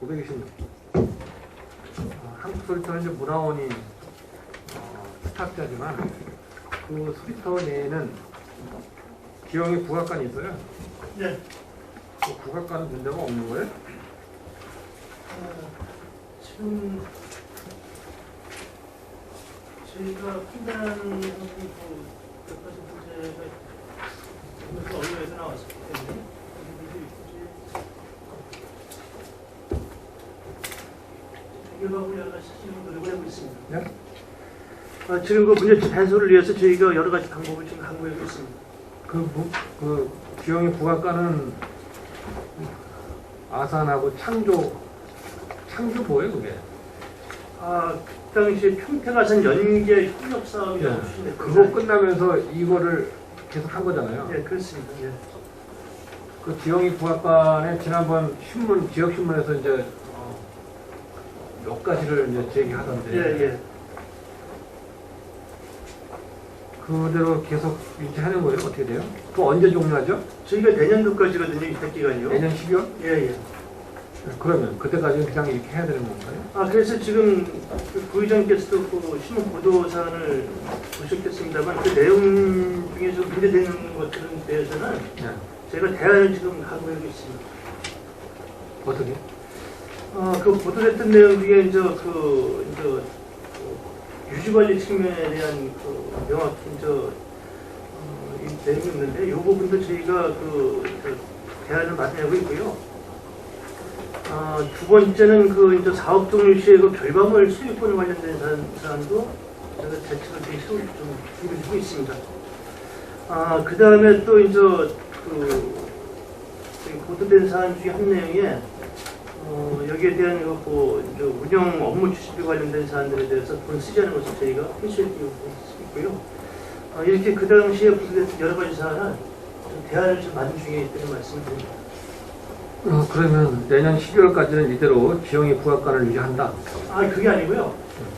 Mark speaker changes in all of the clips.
Speaker 1: 526. 한국 소리터는 이제 문화원이 스타트하지만 그 소리터 내에는 기영의 국악관이 있어요.
Speaker 2: 네.
Speaker 1: 그 국악관은 문제가 없는 거예요?
Speaker 2: 지금 저희가 판단하는 몇 가지 문제가 있고 언론에서 나왔었기 때문에 해결하고 여러 가지 지금 노력을 하고 있습니다.
Speaker 1: 네?
Speaker 2: 지금 그 문제점 해소를 위해서 저희가 여러 가지 방법을 지금 강구하고 있습니다.
Speaker 1: 그 기영의 국악관은 아산하고 창조 뭐예요 그게?
Speaker 2: 그 당시에 평택아산 연계 협력 사업이라고
Speaker 1: 네.
Speaker 2: 추진됐고
Speaker 1: 그거 끝나면서 이거를 계속 한 거잖아요.
Speaker 2: 네, 그렇습니다. 예.
Speaker 1: 그 기영이 국악관에 지난번 지역 신문에서 이제 몇 가지를 이제 제기하던데.
Speaker 2: 예, 예.
Speaker 1: 그대로 계속 유지하는 거예요? 어떻게 돼요? 그 언제 종료하죠?
Speaker 2: 저희가 내년도까지거든요, 이택 기간이요.
Speaker 1: 내년 12월?
Speaker 2: 예, 예.
Speaker 1: 그러면 그때까지는 그냥 이렇게 해야 되는 건가요?
Speaker 2: 그래서 지금 그 부의장께서도 그 신문 보도 사안을 보셨겠습니다만 그 내용 중에서 문제되는 것들에 대해서는
Speaker 1: 네.
Speaker 2: 제가 대안을 지금 하고 있습니다.
Speaker 1: 어떻게?
Speaker 2: 그 보도됐던 내용 중에 이제 유지관리 측면에 대한 그 명확히 이 내용이 있는데 이 부분도 저희가 대안을 마련하고 있고요. 두 번째는 이제 사업 종료 시에 그 결과물 수익권 관련된 사안도 제가 대책을 좀 준비를 하고 있습니다. 그 다음에 또 이제 보도된 사안 중에 한 내용에 여기에 대한 이제 운영 업무 추진비 관련된 사안들에 대해서 돈 쓰지 않은 것을 저희가 현실에 띄우고 있고요. 이렇게 그 당시에 보도됐던 여러 가지 사안은 좀 대안을 좀 마련 중에 있다는 말씀을 드립니다.
Speaker 1: 그러면 내년 12월까지는 이대로 기영이 국악관을 유지한다?
Speaker 2: 그게 아니고요.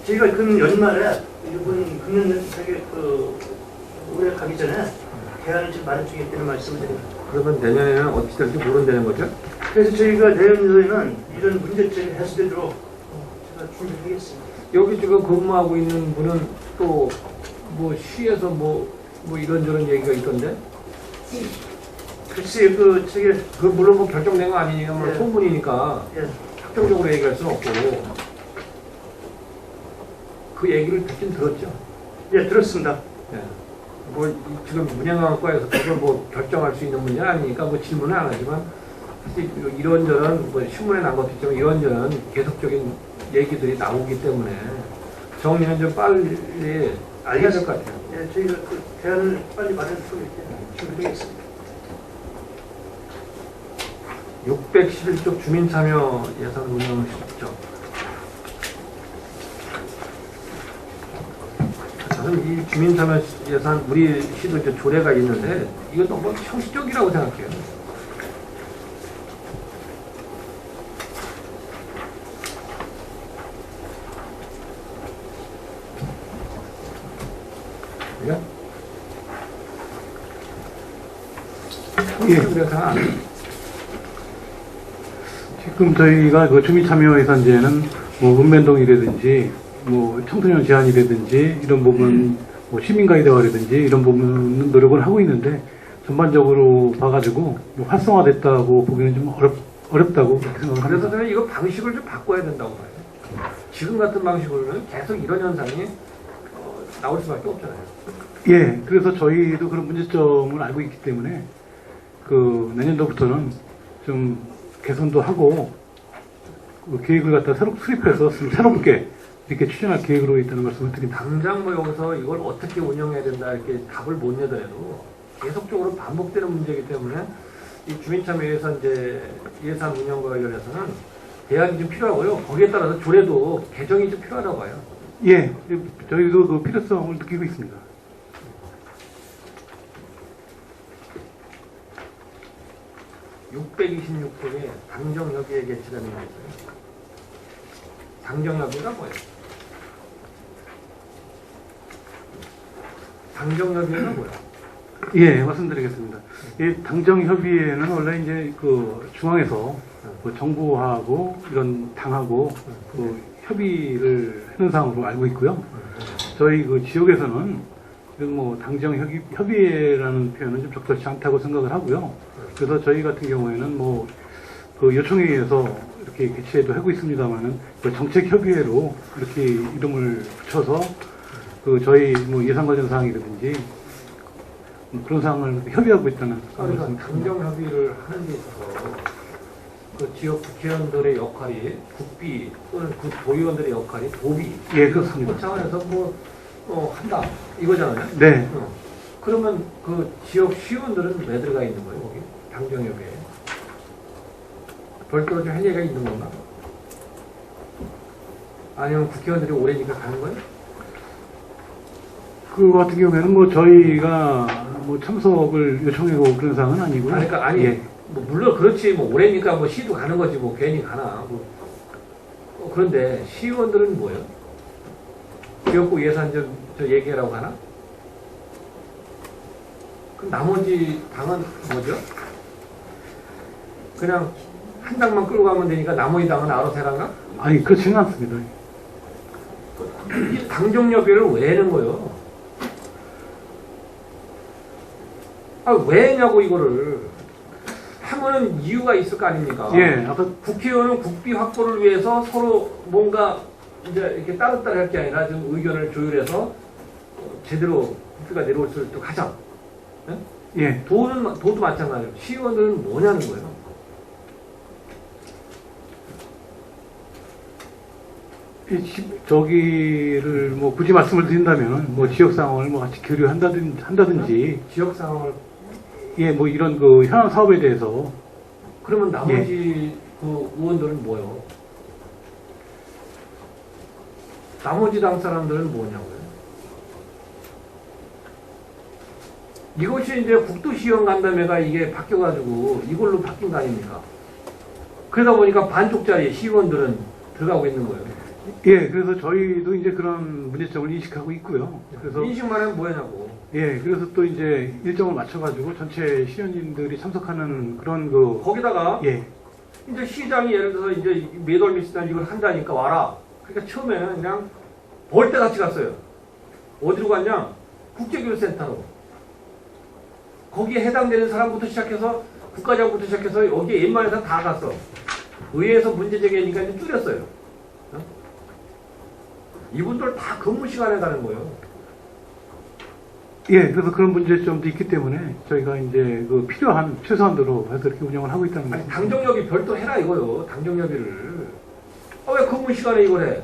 Speaker 2: 저희가 그 연말에 이번 금년 올해 가기 전에 대안을 좀 마련 중에 있다는 말씀을 드립니다.
Speaker 1: 그러면 내년에는 어떻게 될지 모른다는 거죠?
Speaker 2: 그래서 저희가 내년도에는 이런 문제점이 해소되도록 제가 준비하겠습니다.
Speaker 1: 여기 지금 근무하고 있는 분은 또 뭐 시에서 뭐 이런저런 얘기가 있던데?
Speaker 2: 글쎄,
Speaker 1: 물론 뭐 결정된 거 아니니까 뭐
Speaker 2: 예.
Speaker 1: 소문이니까
Speaker 2: 예.
Speaker 1: 확정적으로 얘기할 수는 없고 그 얘기를 듣긴 들었죠.
Speaker 2: 예, 들었습니다.
Speaker 1: 예. 지금 문양학과에서 그걸 결정할 수 있는 문제 아니니까 질문은 안 하지만 사실 이런저런 신문에 난 것도 있지만 이런저런 계속적인 얘기들이 나오기 때문에 정리는 좀 빨리 해야 될 것 같아요.
Speaker 2: 예, 저희가 그 대안을 빨리 마련하고 준비하겠습니다.
Speaker 1: 611조 주민참여 예산 운영 실적. 저는 이 주민참여 예산 우리 시도 이제 조례가 있는데 이거 너무 형식적이라고 생각해요. 예? 그래서 안 해요.
Speaker 3: 지금 저희가 그 주민참여예산제는 읍면동이라든지 청소년 제한이라든지 이런 부분 시민가이드화라든지 이런 부분은 노력을 하고 있는데 전반적으로 봐가지고 활성화됐다고 보기는 좀 어렵다고 그렇게 생각합니다.
Speaker 1: 그래서 저는 이거 방식을 좀 바꿔야 된다고 봐요. 지금 같은 방식으로는 계속 이런 현상이 나올 수밖에 없잖아요.
Speaker 3: 예, 그래서 저희도 그런 문제점을 알고 있기 때문에 내년도부터는 좀 개선도 하고 계획을 갖다 새로 수립해서 새롭게 이렇게 추진할 계획으로 있다는 말씀을 드립니다.
Speaker 1: 당장 여기서 이걸 어떻게 운영해야 된다 이렇게 답을 못 내더라도 계속적으로 반복되는 문제이기 때문에 이 주민참여 예산 운영과 관련해서는 대안이 좀 필요하고요. 거기에 따라서 조례도 개정이 좀 필요하다고 봐요.
Speaker 3: 예, 저희도 그 필요성을 느끼고 있습니다.
Speaker 1: (626조에) 당정협의회 개최라는 게 있어요. 당정협의가 뭐예요? 당정협의회가 뭐예요?
Speaker 3: 예, 말씀드리겠습니다. 이 당정협의회는 원래 이제 중앙에서 그 정부하고 이런 당하고 그 협의를 하는 상황으로 알고 있고요. 저희 그 지역에서는 이런 뭐 당정 협의회라는 표현은 좀 적절치 않다고 생각을 하고요. 그래서 저희 같은 경우에는 뭐 그 요청회의에서 이렇게 개최도 하고 있습니다만은 그 정책협의회로 이렇게 이름을 붙여서 그 저희 뭐 예산 관련 사항이라든지 그런 사항을 협의하고 있다는
Speaker 1: 그러니까
Speaker 3: 말씀을
Speaker 1: 당정 협의를 하는 데 있어서 그 지역 국회의원들의 역할이 국비 또는 그 도의원들의 역할이 도비
Speaker 3: 예, 그렇습니다.
Speaker 1: 그 차원에서 한다 이거잖아요.
Speaker 3: 네.
Speaker 1: 그러면 그 지역 시의원들은 왜 들어가 있는 거예요 거기 당정협의회? 별도로 좀 회의가 있는 건가? 아니면 국회의원들이 오래니까 가는 거예요?
Speaker 3: 그 같은 경우에는 뭐 저희가 뭐 참석을 요청하고 그런 사항은 아니고요.
Speaker 1: 그러니까 아니
Speaker 3: 예.
Speaker 1: 뭐 물론 그렇지 뭐 오래니까 뭐 시도 가는 거지 뭐 괜히 가나 뭐. 그런데 시의원들은 뭐예요? 지역구 예산 저 얘기하라고 하나? 그럼 나머지 당은 뭐죠? 그냥 한 당만 끌고 가면 되니까 나머지 당은 알아서 해라가?
Speaker 3: 아니 그렇지는 않습니다.
Speaker 1: 이 당정협의를 왜 하는 거예요? 왜 했냐고 이거를 하면은 이유가 있을 거 아닙니까?
Speaker 3: 예, 아까
Speaker 1: 국회의원은 국비 확보를 위해서 서로 뭔가 이제 이렇게 따로따로 할 게 아니라 좀 의견을 조율해서 제대로 국비가 내려올 수 있도록 하자.
Speaker 3: 예,
Speaker 1: 도도 마찬가지로 시의원들은 뭐냐는 거예요.
Speaker 3: 저기를 뭐 굳이 말씀을 드린다면 뭐 지역 상황을 뭐 같이 교류한다든지
Speaker 1: 지역 상황을
Speaker 3: 예, 뭐 이런 그 현안 사업에 대해서
Speaker 1: 그러면 나머지 그 의원들은 뭐요? 나머지 당 사람들은 뭐냐고요? 이것이 이제 국도시의원 간담회가 이게 바뀌어가지고 이걸로 바뀐 거 아닙니까? 그러다 보니까 반쪽짜리 시의원들은 들어가고 있는 거예요.
Speaker 3: 예, 그래서 저희도 이제 그런 문제점을 인식하고 있고요. 그래서
Speaker 1: 인식만 하면 뭐냐고.
Speaker 3: 예, 그래서 또 이제 일정을 맞춰가지고 전체 시의원님들이 참석하는 그런 그
Speaker 1: 거기다가
Speaker 3: 예,
Speaker 1: 이제 시장이 예를 들어서 이제 매돌미스나 이걸 한다니까 와라. 그러니까 처음에는 그냥 벌떼 같이 갔어요. 어디로 갔냐? 국제교류센터로. 거기에 해당되는 사람부터 시작해서 국가장부터 시작해서 여기에 웬만해서 다 갔어. 의회에서 문제 제기하니까 이제 줄였어요. 이분들 다 근무 시간에 가는 거예요.
Speaker 3: 예, 그래서 그런 문제점도 있기 때문에 저희가 이제 그 필요한 최소한도로 해서 이렇게 운영을 하고 있다는
Speaker 1: 아니,
Speaker 3: 거죠.
Speaker 1: 당정협의 별도 해라 이거요. 당정협의를. 왜 근무 시간에 이걸 해?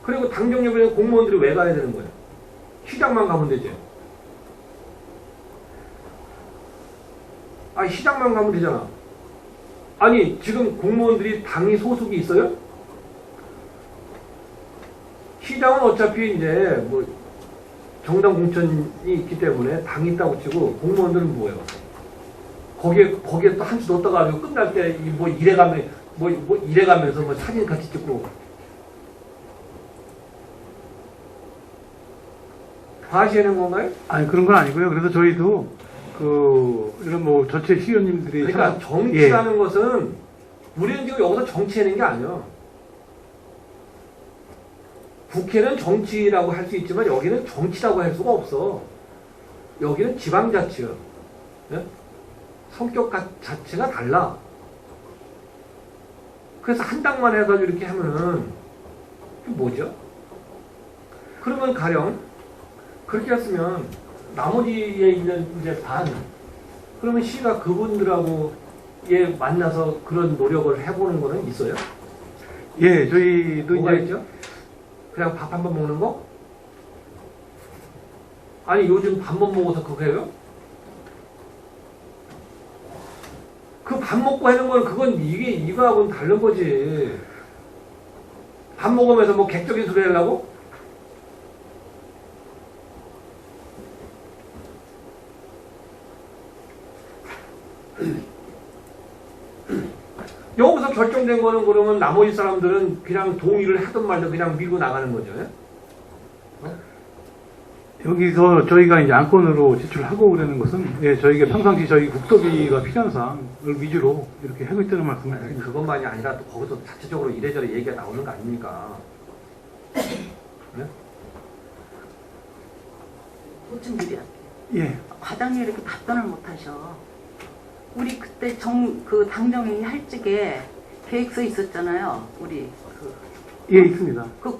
Speaker 1: 그리고 당정협의는 공무원들이 왜 가야 되는 거예요? 시장만 가면 되지. 아니 시장만 가면 되잖아. 아니 지금 공무원들이 당이 소속이 있어요? 시장은 어차피 이제 뭐 정당 공천이 있기 때문에 당이 있다고 치고 공무원들은 뭐예요? 거기에 또 한 주 넣었다가 끝날 때 뭐 이래가면서 뭐 사진 같이 찍고 과시하는 건가요?
Speaker 3: 아니 그런 건 아니고요. 그래서 저희도 그 이런 뭐 전체 시의원님들이
Speaker 1: 그러니까 정치라는 것은 우리는 지금 여기서 정치하는 게 아니야. 국회는 정치라고 할 수 있지만 여기는 정치라고 할 수가 없어. 여기는 지방자치야. 네? 성격 자체가 달라. 그래서 한 당만 해가지고 이렇게 하면은 이게 뭐죠? 그러면 가령 그렇게 했으면 나머지에 있는 이제 반 그러면 시가 그분들하고 만나서 그런 노력을 해보는 거는 있어요?
Speaker 3: 예, 저희도
Speaker 1: 뭐가
Speaker 3: 이제
Speaker 1: 있죠? 그냥 밥 한 번 먹는 거? 아니 요즘 밥 못 먹어서 그거 해요? 그 밥 먹고 하는 건 그건 이거하고는 다른 거지. 밥 먹으면서 뭐 객적인 소리 하려고? 여기서 결정된 거는 그러면 나머지 사람들은 그냥 동의를 하든 말든 그냥 밀고 나가는 거죠.
Speaker 3: 여기서 저희가 이제 안건으로 제출하고 그러는 것은 예, 저희가 평상시 저희 국토비가 필요한 사항을 위주로 이렇게 하고 있다는 말씀을
Speaker 1: 아니,
Speaker 3: 드립니다.
Speaker 1: 그것만이 아니라 또 거기서 자체적으로 이래저래 얘기가 나오는 거 아닙니까? 네?
Speaker 4: 좀 드려.
Speaker 3: 예,
Speaker 4: 과장님이 이렇게 답변을 못하셔. 우리 그때 그 당정회의 할 적에 계획서 있었잖아요. 우리
Speaker 3: 예, 있습니다.
Speaker 4: 그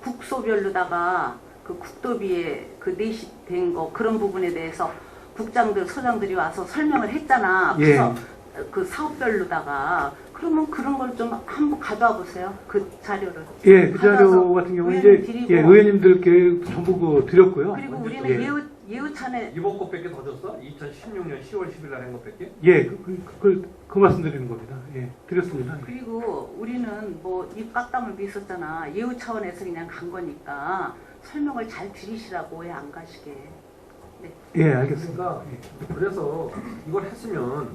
Speaker 4: 국소별로다가 그 국도비에 그 내시된 거 그런 부분에 대해서 국장들 소장들이 와서 설명을 했잖아.
Speaker 3: 예.
Speaker 4: 그래서 그 사업별로다가 그러면 그런 걸 좀 한번 가져와 보세요. 그 자료를.
Speaker 3: 예, 그
Speaker 4: 받아서
Speaker 3: 자료 같은 경우 이제
Speaker 4: 의원님 드리고.
Speaker 3: 예, 의원님들께 전부 그 드렸고요.
Speaker 4: 그리고
Speaker 1: 언제
Speaker 4: 우리는
Speaker 3: 예.
Speaker 4: 예우찬에
Speaker 1: 이번 것밖에 더 줬어? 2016년 10월 10일 날 한 것밖에?
Speaker 3: 예, 그 말씀드리는 겁니다. 예, 드렸습니다.
Speaker 4: 그리고 우리는 뭐 입 깎담을 있었잖아. 예우 차원에서 그냥 간 거니까 설명을 잘 드리시라고 왜 안 가시게.
Speaker 3: 예, 알겠습니다.
Speaker 1: 그러니까 그래서 이걸 했으면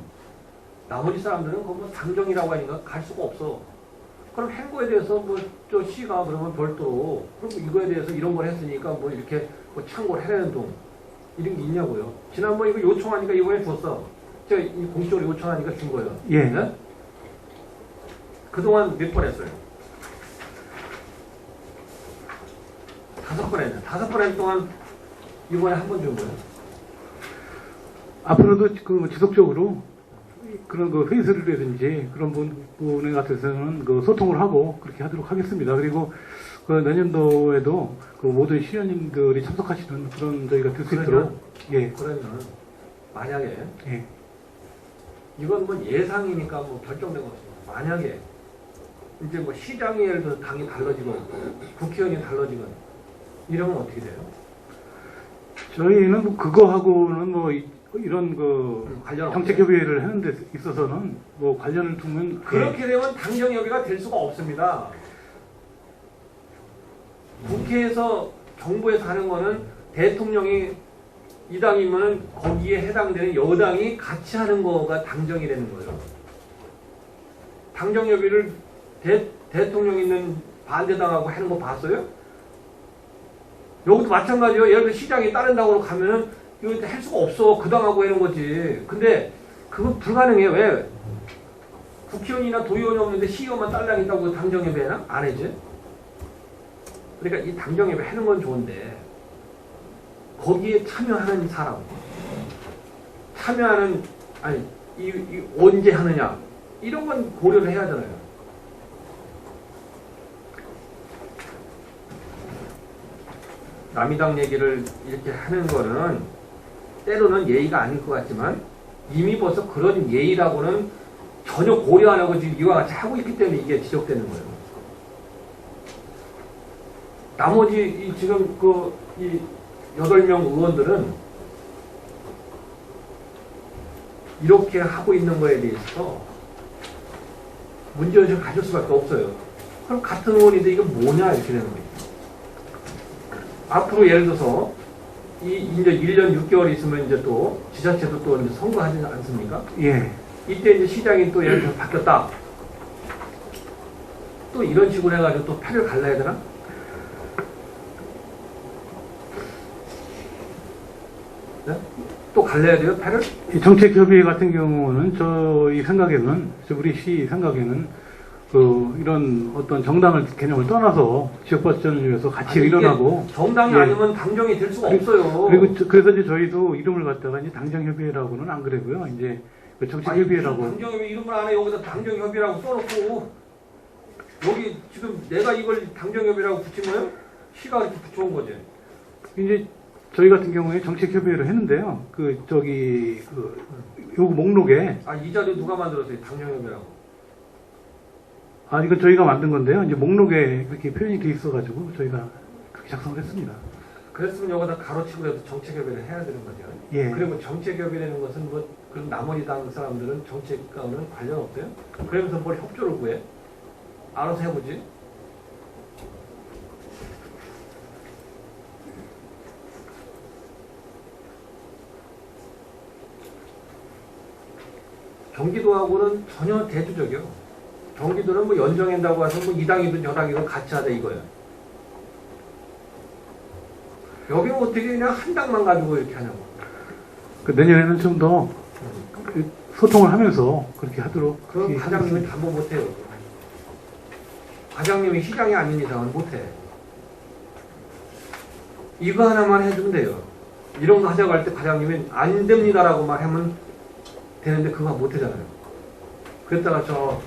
Speaker 1: 나머지 사람들은 그거 뭐 당정이라고 하니까 갈 수가 없어. 그럼 한 거에 대해서 뭐 저 시가 그러면 별도로 그럼 이거에 대해서 이런 걸 했으니까 뭐 이렇게 뭐 참고를 해라는 동 이런 게 있냐고요. 지난번 이거 요청하니까 이번에 줬어. 제가 이 공식적으로 요청하니까 준 거예요.
Speaker 3: 예.
Speaker 1: 네? 그동안 몇 번 했어요? 5번 했네. 5번 한 동안 이번에 한 번 준 거예요.
Speaker 3: 앞으로도 그 지속적으로 그런 그 회의서라든지 그런 부분에 같아서는 그 소통을 하고 그렇게 하도록 하겠습니다. 그리고 그 내년도에도 그 모든 시의원님들이 참석하시는 그런 저희가 될 수 있도록 예,
Speaker 1: 그러면 만약에
Speaker 3: 예,
Speaker 1: 이건 뭐 예상이니까 뭐 결정된 거 없습니다. 만약에 이제 뭐 시장이 예를 들어 당이 달라지건 국회의원이 달라지건 이러면 어떻게 돼요?
Speaker 3: 저희는 뭐 그거하고는 뭐 이런 그
Speaker 1: 관련
Speaker 3: 정책 협의회를 하는 데 있어서는 뭐 관련을 두면
Speaker 1: 그렇게 되면 당정협의가 될 수가 없습니다. 국회에서 정부에서 하는 거는 대통령이 이 당이면 거기에 해당되는 여당이 같이 하는 거가 당정이 되는 거예요. 당정협의를 대통령 있는 반대당하고 하는 거 봤어요? 여기도 마찬가지예요. 예를 들어 시장이 따른다고 가면은 이거 할 수가 없어. 그 당하고 하는 거지. 근데 그건 불가능해요. 왜? 국회의원이나 도의원이 없는데 시의원만 딸랑있다고 당정협의 해나? 안 해지? 그러니까 이 당정협의 하는 건 좋은데 거기에 참여하는 사람 참여하는 아니 이 언제 하느냐 이런 건 고려를 해야 하잖아요. 남이당 얘기를 이렇게 하는 거는 때로는 예의가 아닐 것 같지만 이미 벌써 그런 예의라고는 전혀 고려 안 하고 지금 이와 같이 하고 있기 때문에 이게 지적되는 거예요. 나머지 지금 이 8명 의원들은 이렇게 하고 있는 거에 대해서 문제의식을 가질 수밖에 없어요. 그럼 같은 의원인데 이거 뭐냐 이렇게 되는 거예요. 앞으로 예를 들어서 이제 1년 6개월 있으면 이제 또 지자체도 또 이제 선거하지 않습니까?
Speaker 3: 예.
Speaker 1: 이때 이제 시장이 또 예를 들어 바뀌었다. 또 이런 식으로 해가지고 또 패를 갈라야 되나? 네? 또 갈라야 돼요, 패를?
Speaker 3: 이 정책협의회 같은 경우는 저희 생각에는, 우리 시 생각에는 이런 어떤 정당을 개념을 떠나서 지역 발전을 위해서 같이
Speaker 1: 아니,
Speaker 3: 일어나고
Speaker 1: 정당이
Speaker 3: 예.
Speaker 1: 아니면 당정이 될 수가 없어요.
Speaker 3: 그리고 그래서 이제 저희도 이름을 갖다가 이제 당정협의회라고는 안 그래고요. 이제 그 정책협의회라고.
Speaker 1: 당정협의 이름을 안 해. 여기다 당정협의라고 써놓고 여기 지금 내가 이걸 당정협의라고 붙인 거예요? 시가 이렇게 붙여온 거지.
Speaker 3: 이제 저희 같은 경우에 정책협의회를 했는데요. 요 목록에
Speaker 1: 이 자료 누가 만들었어요? 당정협의라고.
Speaker 3: 이건 저희가 만든 건데요. 이제 목록에 그렇게 표현이 돼 있어가지고 저희가 그렇게 작성을 했습니다.
Speaker 1: 그랬으면 여기다 가로치고라도 정책협의를 해야 되는 거죠.
Speaker 3: 예.
Speaker 1: 그리고 정책협의라는 것은 뭐 그럼 나머지 당 사람들은 정책과는 관련 없어요? 그러면서 뭘 협조를 구해? 알아서 해보지. 경기도하고는 전혀 대조적이요. 경기도는 뭐 연정한다고 해서 뭐 이 당이든 저 당이든 같이 하자 이거예요. 여기 어떻게 그냥 한 당만 가지고 이렇게 하냐고.
Speaker 3: 그 내년에는 좀 더 소통을 하면서 그렇게 하도록.
Speaker 1: 그럼
Speaker 3: 그렇게
Speaker 1: 과장님이 담보 못해요. 과장님이 시장이 아닌 이상은 못해. 이거 하나만 해주면 돼요. 이런 거 하자고 할 때 과장님이 안 됩니다라고 말하면 되는데 그거 못하잖아요. 그랬다가 저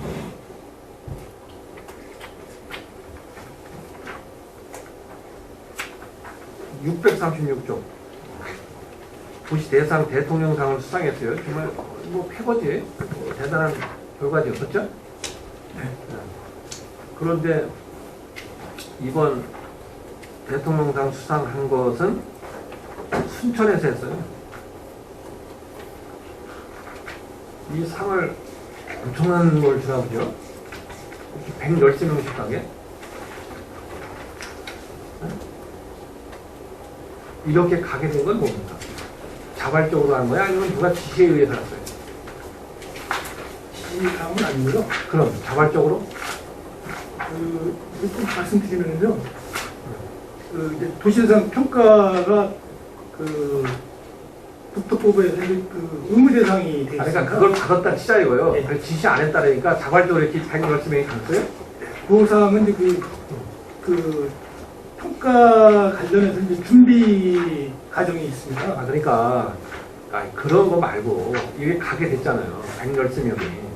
Speaker 1: (636조) 부시 대상 대통령상을 수상했어요. 정말 뭐 패거지. 대단한 결과지였었죠. 그런데 이번 대통령상 수상한 것은 순천에서 했어요. 이 상을 엄청난 걸 주나 보죠. 113명씩 가게. 이렇게 가게 된 건 뭡니까? 자발적으로 한 거야? 아니면 누가 지시에 의해서 했어요?
Speaker 5: 지시감은 아니고요.
Speaker 1: 그럼 자발적으로?
Speaker 5: 좀 말씀드리면요. 이제 도시대상 평가가 국토법에서 의무 대상이 되어 있습니다.
Speaker 1: 그러니까 그걸 받았다 치자 이거요.
Speaker 5: 네.
Speaker 1: 그래서 지시 안 했다니까 자발적으로 이렇게 113명이 갔어요?
Speaker 5: 그 사항은 이제 그 평가 관련해서 이제 준비 과정이 있습니다.
Speaker 1: 아, 그러니까 그런 거 말고 이게 가게 됐잖아요. 113명이.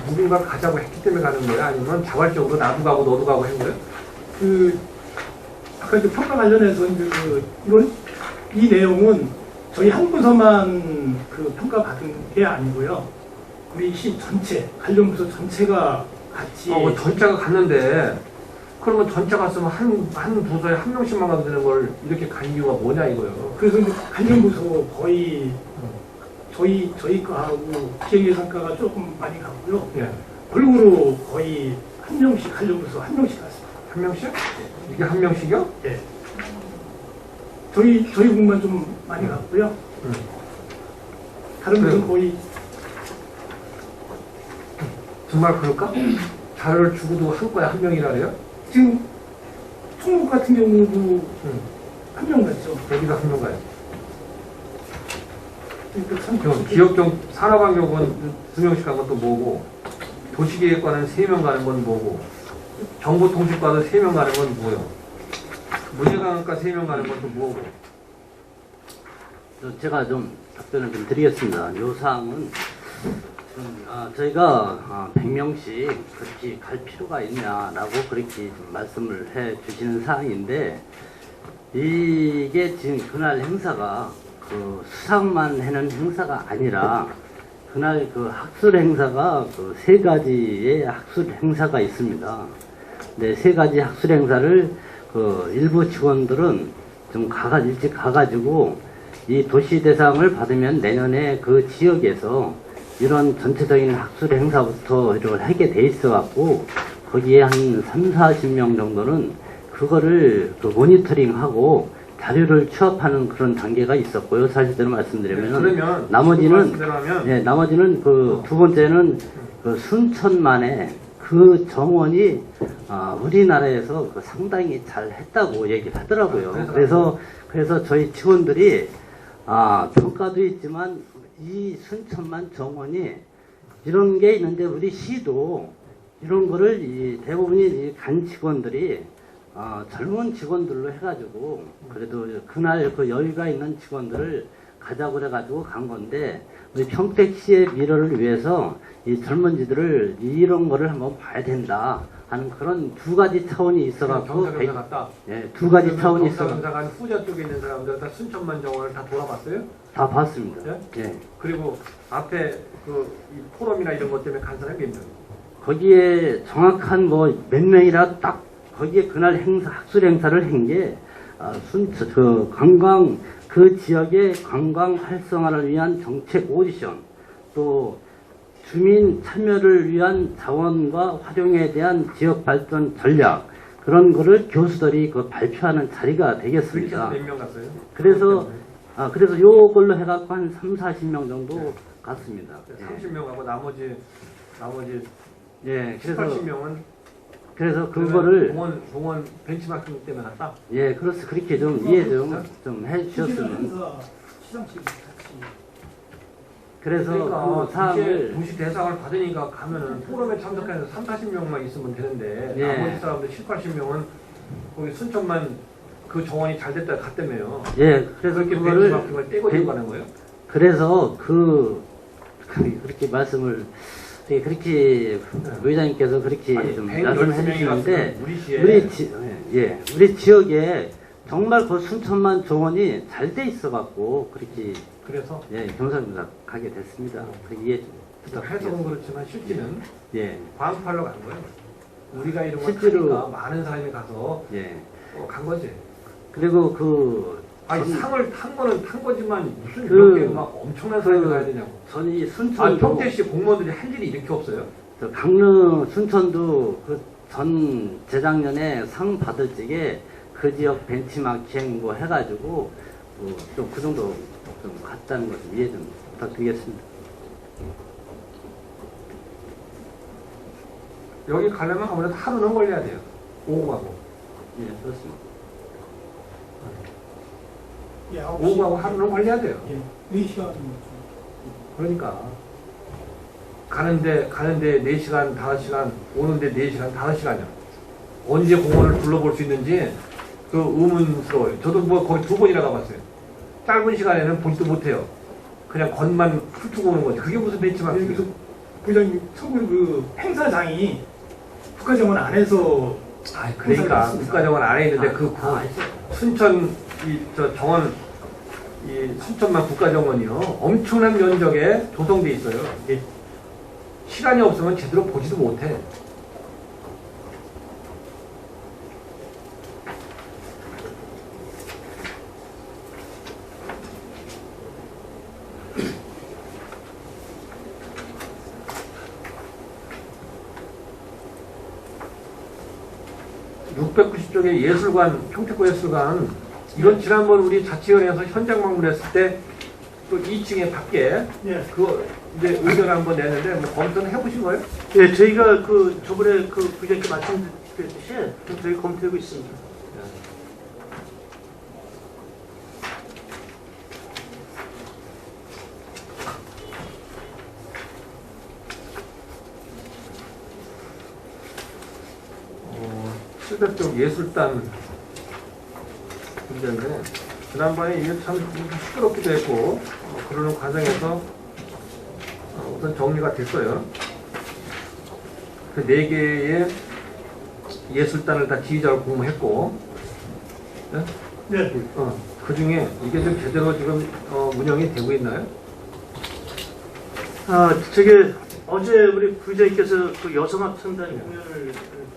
Speaker 1: 누군가 가자고 했기 때문에 가는 거야? 아니면 자발적으로 나도 가고 너도 가고 한 거예요?
Speaker 5: 아까 평가 관련해서 이제 이 내용은 저희 한 부서만 평가받은 게 아니고요. 우리 시 전체, 관련 부서 전체가 같이.
Speaker 1: 뭐 전체가 갔는데, 그러면 전체 갔으면 한 부서에 한 명씩만 가도 되는 걸 이렇게 간 이유가 뭐냐 이거요.
Speaker 5: 그래서 이제 관련 부서 거의 저희 거하고 기획예산과가 조금 많이 갔고요.
Speaker 1: 예.
Speaker 5: 골고루 거의 한 명씩 관련 부서 한 명씩 갔습니다.
Speaker 1: 한 명씩? 이게 한 명씩이요?
Speaker 5: 예. 저희 국만 좀 많이 갔고요. 다른 부서는 거의.
Speaker 1: 정말 그럴까? 자료를 주고도 한 거야 한 명이라 그래요?
Speaker 5: 지금 충북 같은 경우도 한 명 갔죠.
Speaker 1: 여기가 한 명 가요.
Speaker 5: 그러니까 참
Speaker 1: 그럼 기업종 산업환경은 2명씩 간 것도 뭐고, 도시계획과는 3명 가는 건 뭐고, 정보통신과도 3명 가는 건 뭐요? 문예관과 3명 가는 것도 뭐고.
Speaker 6: 제가 좀 답변을 좀 드리겠습니다. 이 사항은 저희가 100명씩 그렇게 갈 필요가 있냐라고 그렇게 좀 말씀을 해 주시는 사항인데, 이게 지금 그날 행사가 수상만 하는 행사가 아니라 그날 학술 행사가 3가지의 학술 행사가 있습니다. 네, 3가지 학술 행사를 일부 직원들은 좀 일찍 가가지고 이 도시 대상을 받으면 내년에 그 지역에서 이런 전체적인 학술 행사부터 이걸 하게 돼 있어 갖고 거기에 한 30-40명 정도는 그거를 모니터링하고 자료를 취합하는 그런 단계가 있었고요. 사실대로 말씀드리면
Speaker 1: 그러면
Speaker 6: 나머지는 두 번째는 순천만에 그 정원이 우리나라에서 상당히 잘 했다고 얘기를 하더라고요. 그래서 저희 직원들이 평가도 있지만 이 순천만 정원이 이런 게 있는데 우리 시도 이런 거를 대부분이 간 직원들이 젊은 직원들로 해가지고 그래도 그날 여유가 있는 직원들을 가자고 그래가지고 간 건데 우리 평택시의 미래를 위해서 이 젊은이들을 이런 거를 한번 봐야 된다 하는 그런 2가지 차원이 있어갖고
Speaker 1: 경사경사 갔다.
Speaker 6: 2가지 차원이 있어.
Speaker 1: 경사경사가 후자 쪽에 있는 사람들 다 순천만 정원을 다 돌아봤어요?
Speaker 6: 다 봤습니다.
Speaker 1: 예? 그리고 앞에 이 포럼이나 이런 것 때문에 간 사람이 몇 명?
Speaker 6: 거기에 정확한 몇 명이라 딱 거기에 그날 학술 행사를 한 게 관광 그 지역의 관광 활성화를 위한 정책 오디션, 또 주민 참여를 위한 자원과 활용에 대한 지역 발전 전략, 그런 거를 교수들이 발표하는 자리가 되겠습니다.
Speaker 1: 몇 명 갔어요?
Speaker 6: 그래서 요걸로 해갖고 한 30-40명 정도 갔습니다.
Speaker 1: 30명 하고 나머지
Speaker 6: 예, 그래서
Speaker 1: 80명은
Speaker 6: 그래서
Speaker 1: 그러면
Speaker 6: 그거를
Speaker 1: 공원 벤치마킹 때문에 났다.
Speaker 6: 예, 그렇게 좀 이해 좀 해주셨으면.
Speaker 5: 시상식 같이.
Speaker 6: 그래서
Speaker 1: 그러니까
Speaker 6: 그 사항을
Speaker 1: 도시 대상을 받으니까 가면은 포럼에 참석해서 3, 40명만 있으면 되는데
Speaker 6: 예.
Speaker 1: 나머지 사람들 7, 80명은 거기 순천만 그 정원이 잘 됐다 갔다며요.
Speaker 6: 예, 그래서
Speaker 1: 그렇게
Speaker 6: 그거를
Speaker 1: 벤치마킹을 떼고 가는 거예요?
Speaker 6: 그래서 그렇게 말씀을 그렇게 의장님께서 그렇게
Speaker 1: 아니,
Speaker 6: 좀
Speaker 1: 110
Speaker 6: 말씀해
Speaker 1: 명이
Speaker 6: 주시는데
Speaker 1: 갔으면 우리 시에
Speaker 6: 우리 지역에 정말 그 순천만 정원이 잘 돼 있어 갖고 그렇게
Speaker 1: 그래서
Speaker 6: 경사입니다 가게 됐습니다. 그 이해 좀
Speaker 1: 해석은
Speaker 6: 부탁드리겠습니다.
Speaker 1: 그렇지만 실제는
Speaker 6: 예,
Speaker 1: 광팔로 간 거예요. 우리가 이런 걸
Speaker 6: 실제로-
Speaker 1: 하니까 많은 사람이 가서
Speaker 6: 예.
Speaker 1: 간 거지.
Speaker 6: 그리고 그
Speaker 1: 아니 상을 탄 거는 탄 거지만 무슨
Speaker 6: 그-
Speaker 1: 이렇게 막 엄청난 사람이
Speaker 6: 그-
Speaker 1: 가야 되냐고.
Speaker 6: 전이
Speaker 1: 아
Speaker 6: 순천도
Speaker 1: 평택시 공무원들이 할 일이 이렇게 없어요?
Speaker 6: 저 강릉 순천도 그 전 재작년에 상 받을 적에 그 지역 벤치마킹 뭐 해가지고 좀 그 정도 좀 갔다는 것 좀 이해 좀 부탁드리겠습니다.
Speaker 1: 여기 가려면 아무래도 하루는 걸려야 돼요. 오고 가고.
Speaker 6: 예, 그렇습니다.
Speaker 5: 예, 9시.
Speaker 1: 오고 가고 하루는 걸려야 돼요.
Speaker 5: 예, 4시간.
Speaker 1: 그러니까 가는데 4시간, 5시간, 오는데 4시간, 5시간이요. 언제 공원을 둘러볼 수 있는지 그 의문스러워요. 저도 뭐 거의 2번이나 가봤어요. 짧은 시간에는 보지도 못해요. 그냥 겉만 훑고 오는 거지. 그게 무슨 벤치마킹이에요?
Speaker 5: 그래서 부장님 처음으로 그 행사장이 국가정원 안에서
Speaker 1: 그러니까
Speaker 5: 행사를
Speaker 1: 국가정원 안에 있는데
Speaker 6: 알죠.
Speaker 1: 순천 정원 순천만 국가정원이요 엄청난 면적에 조성돼 있어요. 이게 시간이 없으면 제대로 보지도 못해. (690쪽의) 예술관, 평택구 예술관, 이건 지난번 우리 자치위원회에서 현장 방문했을 때 또 2층에 밖에
Speaker 2: 예.
Speaker 1: 그거 이제 의견을 한번 내는데 뭐 검토는 해보신 거예요?
Speaker 2: 예, 저희가 그 저번에 그 부장님께 말씀드렸듯이 저희 검토하고 있습니다.
Speaker 1: 실대쪽 예술단 문제인데 지난번에 이게 참 시끄럽기도 했고 그러는 과정에서 우선 정리가 됐어요. 그 4개의 예술단을 다 지휘자로 공모했고 네?
Speaker 2: 네.
Speaker 1: 그 중에 이게 좀 제대로 지금 운영이 되고 있나요?
Speaker 2: 저게 어제 우리 부장님께서 그 여성합창단 공연을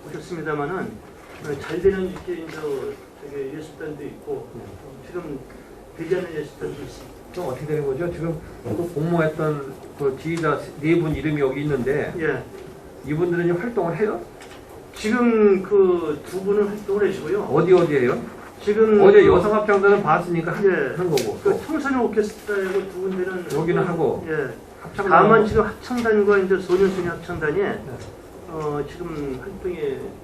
Speaker 2: 보셨습니다만은 잘 되는 이렇게 저게 예술단도 있고 지금 되지 않는 예술단도 있습니다.
Speaker 1: 좀 어떻게 되는 거죠? 지금 그 공모했던 그 지휘자 4분 이름이 여기 있는데
Speaker 2: 예.
Speaker 1: 이분들은 이제 활동을 해요?
Speaker 2: 지금 그 2분은 활동을 해주고요.
Speaker 1: 어디에요?
Speaker 2: 지금
Speaker 1: 어제 여성합창단은 봤으니까
Speaker 2: 예.
Speaker 1: 하는 거고
Speaker 2: 그 청소년 오케스트라하고 2군데는
Speaker 1: 여기는 하고.
Speaker 2: 예.
Speaker 1: 합창단
Speaker 2: 다만 지금 합창단과 이제 소년소녀 합창단이 지금 활동이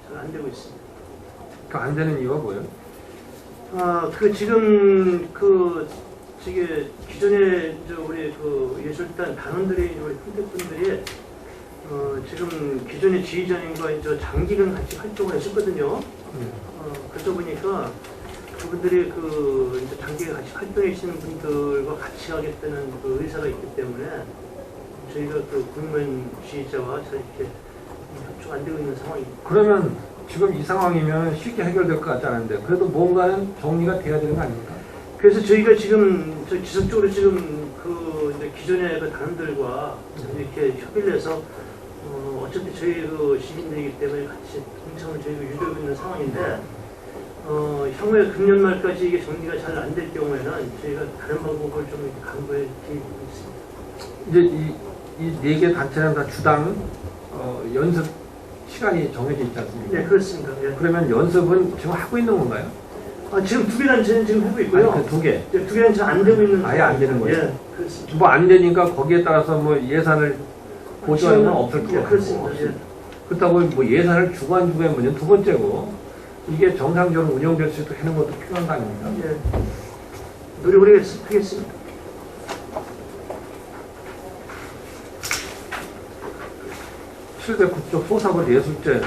Speaker 2: 잘 안 되고 있습니다.
Speaker 1: 안 되는 이유가 뭐예요?
Speaker 2: 그 지금 저게 기존에 우리 그 예술단 단원들이 우리 평택분들이 지금 기존의 지휘자님과 이제 장기간 같이 활동을 했었거든요. 그러다 보니까 그분들이 이제 장기간 같이 활동해 계시는 분들과 같이 하겠다는 그 의사가 있기 때문에 저희가 그 공무원 지휘자와 잘 이렇게 협조가 안 되고 있는 상황입니다.
Speaker 1: 그러면 지금 이 상황이면 쉽게 해결될 것 같지 않은데 그래도 뭔가는 정리가 돼야 되는 거 아닙니까?
Speaker 2: 그래서 저희가 지금 지속적으로 지금 이제 기존의 그 단원들과 이렇게 협의를 해서 어차피 저희 그 시민들이기 때문에 같이 동참을 저희가 유도하고 있는 상황인데 향후에 금년 말까지 이게 정리가 잘 안 될 경우에는 저희가 다른 방법을 좀 이렇게 강구해 드리고 있습니다.
Speaker 1: 이제 이 4개 단체는 다 주당 연습 시간이 정해져 있지 않습니까?
Speaker 2: 네, 그렇습니다. 예.
Speaker 1: 그러면 연습은 지금 하고 있는 건가요?
Speaker 2: 지금 2개 단체는 지금 하고 있고요.
Speaker 1: 아니, 그 2개.
Speaker 2: 네, 2개 단체는 안 되고 있는
Speaker 1: 아예 안 되는 거예요?
Speaker 2: 예, 그렇습니다.
Speaker 1: 뭐 안 되니까 거기에 따라서 뭐 예산을 보조하는 건 없을 것
Speaker 2: 예,
Speaker 1: 같고
Speaker 2: 그렇습니다. 예.
Speaker 1: 그렇다고 뭐 예산을 주고 안 주고의 문제는 두 번째고, 이게 정상적으로 운영될 수 있도록 하는 것도 필요한 거 아닙니까?
Speaker 2: 예. 노력을 하겠습니다.
Speaker 1: 실내 국적 소사벌 예술제.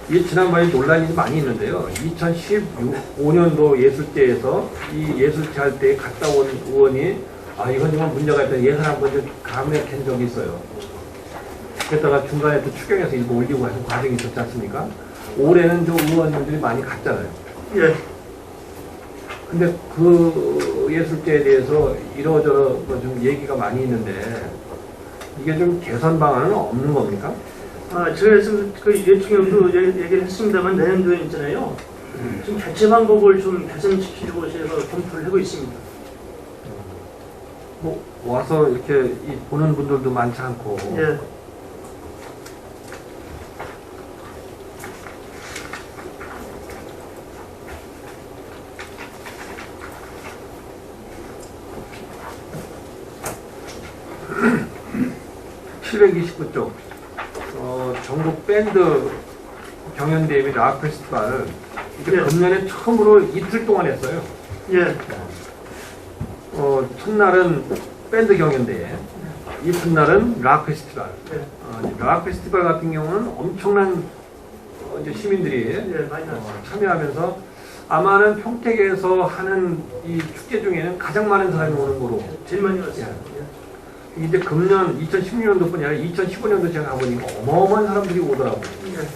Speaker 1: 이 지난번에 논란이 많이 있는데요. 2015년도 예술제에서 이 예술제 할 때 갔다 온 의원이 이건 정말 문제가 있다. 예산 한번 좀 감액한 적이 있어요. 그랬다가 중간에 또 추경해서 일부 올리고 하는 과정이 있었지 않습니까? 올해는 좀 의원님들이 많이 갔잖아요.
Speaker 2: 예.
Speaker 1: 근데 그 예술제에 대해서 이러저러 좀 얘기가 많이 있는데 이게 좀 개선 방안은 없는 겁니까?
Speaker 2: 제가 그 예충형도 얘기를 했습니다만 내년도에 있잖아요. 좀 대체 방법을 좀 개선시키려고 제가 검토를 하고 있습니다.
Speaker 1: 뭐 와서 이렇게 보는 분들도 많지 않고.
Speaker 2: 예.
Speaker 1: (729쪽) 전국 밴드 경연대회 및 락 페스티벌을 이게
Speaker 2: 예.
Speaker 1: 금년에 처음으로 이틀 동안 했어요.
Speaker 2: 예.
Speaker 1: 첫날은 밴드 경연대회, 이튿날은 락 페스티벌.
Speaker 2: 예.
Speaker 1: 락 페스티벌 같은 경우는 엄청난 이제 시민들이
Speaker 2: 예, 많이 나왔어요.
Speaker 1: 참여하면서 아마는 평택에서 하는 이 축제 중에는 가장 많은 사람이 오는 거로.
Speaker 2: 제일 많이 왔어요.
Speaker 1: 이제 금년 2016년도뿐이 아니라 2015년도 제가 가보니까 어마어마한 사람들이 오더라고요.
Speaker 2: 예.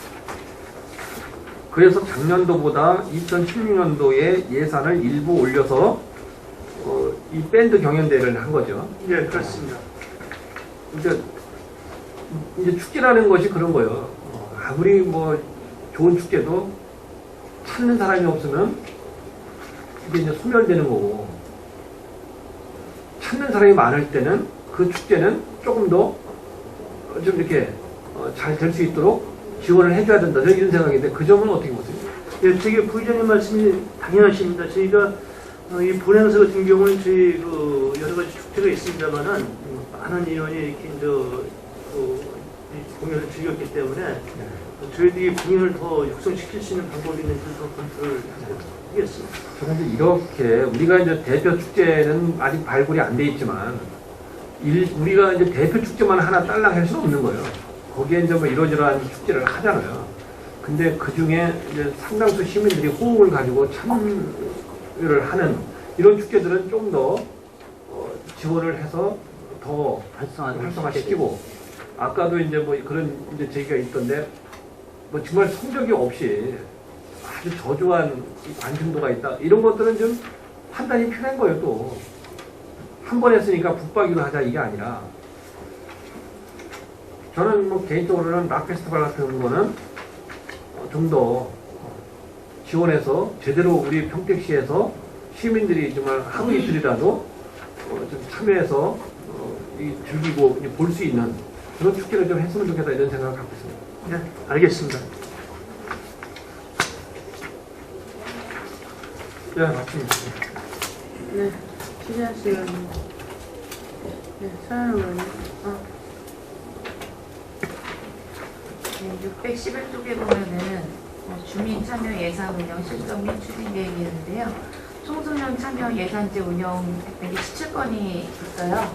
Speaker 1: 그래서 작년도보다 2016년도에 예산을 일부 올려서 이 밴드 경연대회를 한 거죠.
Speaker 2: 예, 그렇습니다.
Speaker 1: 이제 축제라는 것이 그런 거예요. 아무리 뭐 좋은 축제도 찾는 사람이 없으면 이게 이제 소멸되는 거고, 찾는 사람이 많을 때는 그 축제는 조금 더 좀 이렇게 잘 될 수 있도록 지원을 해줘야 된다. 이런 생각인데 그 점은 어떻게 보세요?
Speaker 2: 예, 저기 부의장님 말씀이 당연하십니다. 저희가 이 본행사 같은 경우는 저희 그 여러 가지 축제가 있습니다만은 많은 인원이 이렇게 이 공연을 즐겼기 때문에 저희들이 공연을 더 육성시킬 수 있는 방법이 있는지 더 검토를 하겠습니다.
Speaker 1: 그런데 이렇게 우리가 이제 대표 축제는 아직 발굴이 안 돼 있지만 우리가 이제 대표 축제만 하나 딸랑 할 수는 없는 거예요. 거기에 이제 뭐 이러저러한 축제를 하잖아요. 근데 그 중에 이제 상당수 시민들이 호응을 가지고 참여를 하는 이런 축제들은 좀 더 지원을 해서 더 활성화시키고, 아까도 이제 뭐 그런 이제 제기가 있던데 뭐 정말 성적이 없이 아주 저조한 관심도가 있다. 이런 것들은 좀 판단이 필요한 거예요. 또 한 번 했으니까 붙박이로 하자 이게 아니라, 저는 뭐 개인적으로는 락 페스티벌 같은 거는 좀 더 지원해서 제대로 우리 평택시에서 시민들이 정말 하루 이틀이라도 좀 참여해서 즐기고 볼 수 있는 그런 축제를 좀 했으면 좋겠다 이런 생각을 갖고 있습니다.
Speaker 2: 네, 알겠습니다.
Speaker 1: 네, 맞습니다.
Speaker 7: 네, 취재할 시간입니다. 네, 사연은
Speaker 8: 611쪽에 보면은 주민 참여 예산 운영 실적 및 추진 계획이 있는데요. 청소년 참여 예산제 운영 혜택이 17건이 있어요.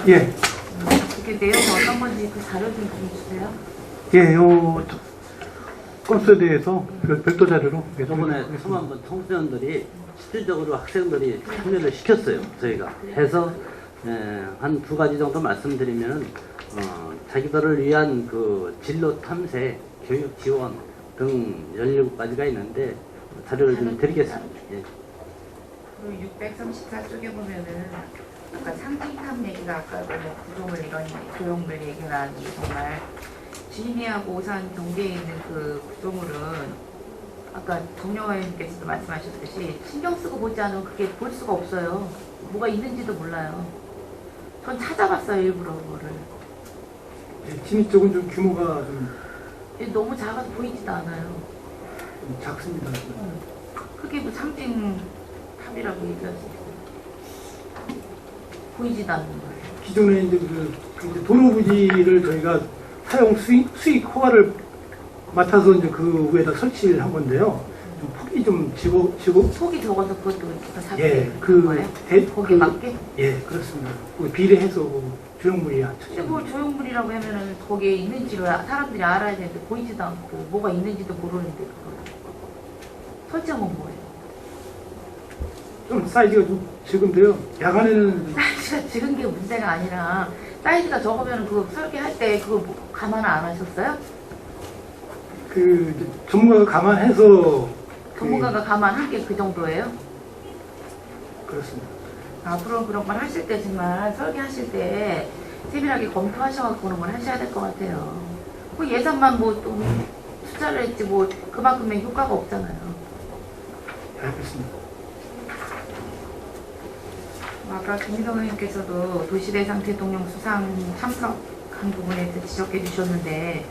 Speaker 3: 예,
Speaker 8: 그게 내용이 어떤 건지 그 자료 좀 주세요.
Speaker 3: 예, 요 건수에 대해서 별도 자료로
Speaker 6: 저번에 수만번 청소년들이 실질적으로 학생들이 참여를 시켰어요. 저희가 해서 한 두 가지 정도 말씀드리면 자기들을 위한 그 진로 탐색, 교육 지원 등 17가지가 있는데 자료를 좀 드리겠습니다. 예.
Speaker 8: 그리고 634쪽에 보면은 아까 상징탑 얘기가 아까 뭐 구조물 이런 조형물 얘기가 나왔는데 정말 지인이하고 오산 경계에 있는 그 구조물은 아까 정영화님께서도 말씀하셨듯이 신경 쓰고 보지 않으면 그게 볼 수가 없어요. 뭐가 있는지도 몰라요. 전 찾아봤어요, 일부러 그거를.
Speaker 5: 진입 쪽은 좀 규모가 좀
Speaker 8: 너무 작아서 보이지도 않아요.
Speaker 5: 작습니다.
Speaker 8: 그게 뭐 상징탑이라고 얘기할 수 있어요. 보이지도 않는 거예요.
Speaker 5: 기존에 이제 그 이제 도로 부지를 저희가 사용 수익 허가를 맡아서 이제 그 위에다 설치를 한 건데요. 좀 폭이 좀 지고
Speaker 8: 속이 적어서 그것도 더 잡게
Speaker 5: 예,
Speaker 8: 그 거예요? 거기 맞게?
Speaker 5: 예, 그렇습니다. 그 비례해서 조형물이
Speaker 8: 근데 뭐 조형물이라고 하면은 거기에 있는지를 사람들이 알아야 되는데 보이지도 않고 뭐가 있는지도 모르는데 그걸 설치한 건 뭐예요?
Speaker 5: 좀 사이즈가 좀 적은데요. 야간에는
Speaker 8: 사이즈가 적은 게 문제가 아니라 사이즈가 적으면 그거 설계할 때 그거 감안 안 하셨어요?
Speaker 5: 그 이제 전문가가 감안해서
Speaker 8: 전문가가 감안한 게 그 정도예요?
Speaker 5: 그렇습니다.
Speaker 8: 앞으로 그런 걸 하실 때 정말 설계하실 때 세밀하게 검토하셔갖고 그런 걸 하셔야 될 것 같아요. 그 예산만 뭐 또 투자를 했지 뭐 그만큼의 효과가 없잖아요.
Speaker 5: 알겠습니다.
Speaker 8: 아까 김희성 의원께서도 도시대상 대통령 수상 참석한 부분에 대해서 지적해 주셨는데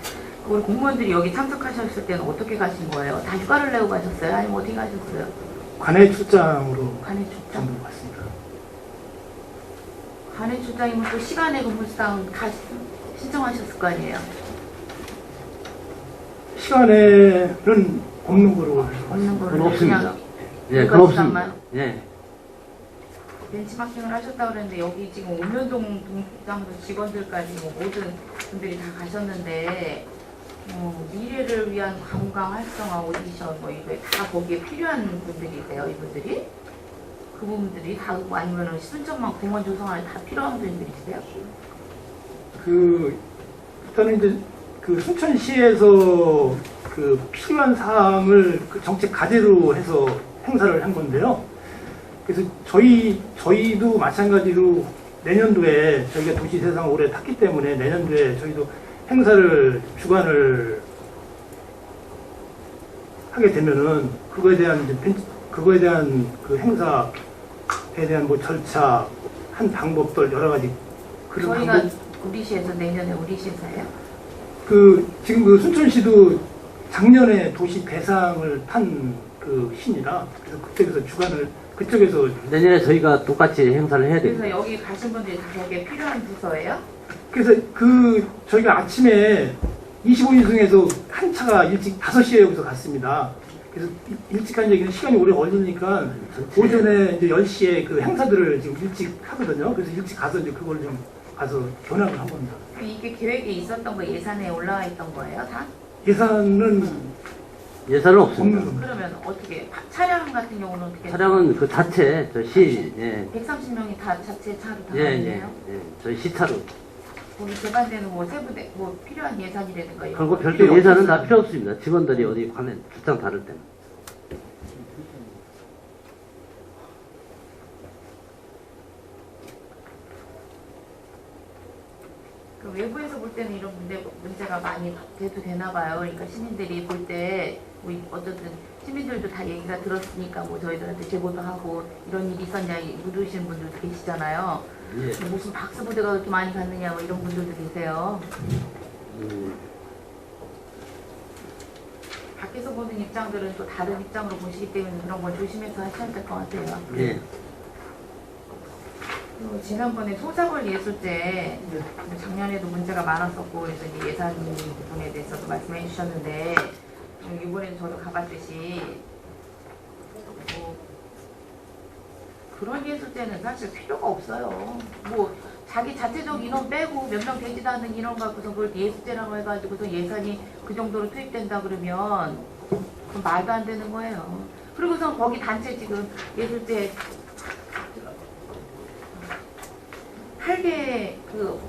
Speaker 8: 우리 공무원들이 여기 참석하셨을 때는 어떻게 가신 거예요? 다 휴가를 내고 가셨어요? 아니면 어디 가셨어요?
Speaker 5: 관내 출장으로
Speaker 8: 관내 출장?
Speaker 5: 정도 갔습니다.
Speaker 8: 관내 출장이면 또 시간에 근무수당 다 신청하셨을 거 아니에요?
Speaker 5: 시간에는 없는 거로
Speaker 8: 없는 거를
Speaker 6: 그건 없습니다.
Speaker 8: 그냥
Speaker 6: 예,
Speaker 8: 휴가
Speaker 6: 그건 없습니다.
Speaker 8: 수당만?
Speaker 6: 예.
Speaker 8: 벤치마킹을 하셨다고 그랬는데 여기 지금 옥면동 동장도 직원들까지 뭐 모든 분들이 다 가셨는데 미래를 위한 관광 활성화 오디션 뭐 이거 다 거기에 필요한 분들이세요 이분들이? 그 부분들이 다 아니면은 순천만 공원 조성안에 다 필요한 분들이세요?
Speaker 5: 그 일단은 이제 그 순천시에서 그 필요한 사항을 그 정책 과제로 해서 행사를 한 건데요. 그래서 저희도 마찬가지로 내년도에 저희가 도시대상을 올해 탔기 때문에 내년도에 저희도 행사를 주관을 하게 되면은 그거에 대한 그 행사에 대한 뭐 절차 한 방법들 여러 가지 그런
Speaker 8: 저희가
Speaker 5: 방법
Speaker 8: 우리 시에서 내년에 우리 시에서 해요?
Speaker 5: 그 지금 그 순천시도 작년에 도시 대상을 탄 그 시니라 그래서 그쪽에서 주관을 그쪽에서
Speaker 6: 내년에 저희가 똑같이 행사를 해야 됩니다.
Speaker 8: 그래서 여기 가신 분들이 다 거기에 필요한 부서예요?
Speaker 5: 그래서 그 저희가 아침에 25인 중에서 한 차가 일찍 5시에 여기서 갔습니다. 그래서 일찍 간 얘기는 시간이 오래 걸리니까 오전에 이제 10시에 그 행사들을 지금 일찍 하거든요. 그래서 일찍 가서 이제 그걸 좀 가서 견학을 한 겁니다.
Speaker 8: 이게 계획에 있었던 거 예산에 올라와 있던 거예요 다?
Speaker 5: 예산은
Speaker 6: 예산은
Speaker 5: 없는
Speaker 6: 없습니다.
Speaker 5: 겁니다.
Speaker 8: 그러면 어떻게 차량 같은 경우는 어떻게?
Speaker 6: 차량은 그 자체 저시 예.
Speaker 8: 130명이 다 자체 차로 다
Speaker 6: 예, 예,
Speaker 8: 가는데요?
Speaker 6: 예. 저희 시차로.
Speaker 8: 거기 개발되는 뭐 세부대 뭐 필요한 예산이라든가 이런
Speaker 6: 그리고
Speaker 8: 거
Speaker 6: 별도
Speaker 8: 필요
Speaker 6: 예산은
Speaker 8: 없었어요?
Speaker 6: 다 필요 없습니다. 직원들이 어디 관에 출장 다를 때는.
Speaker 8: 그 외부에서 볼 때는 이런 문제가 많이 돼도 되나 봐요. 그러니까 시민들이 볼 때 뭐 어쨌든 시민들도 다 얘기가 들었으니까 뭐 저희들한테 제보도 하고 이런 일이 있었냐 물으시는 분들도 계시잖아요.
Speaker 6: 예.
Speaker 8: 무슨 박스 부대가 그렇게 많이 갔느냐 뭐 이런 분들도 계세요. 밖에서 보는 입장들은 또 다른 입장으로 보시기 때문에 그런 걸 조심해서 하셔야 될 것 같아요.
Speaker 6: 예.
Speaker 8: 그리고 지난번에 소사골 예술제 작년에도 문제가 많았었고 그래서 이제 예산 부분에 대해서도 말씀해 주셨는데 이번에도 저도 가봤듯이 뭐 그런 예술제는 사실 필요가 없어요. 뭐 자기 자체적 인원 빼고 몇 명 되지도 않는 인원 갖고서 그걸 예술제라고 해가지고서 예산이 그 정도로 투입된다 그러면 그건 말도 안 되는 거예요. 그리고서 거기 단체 지금 예술제 8개 그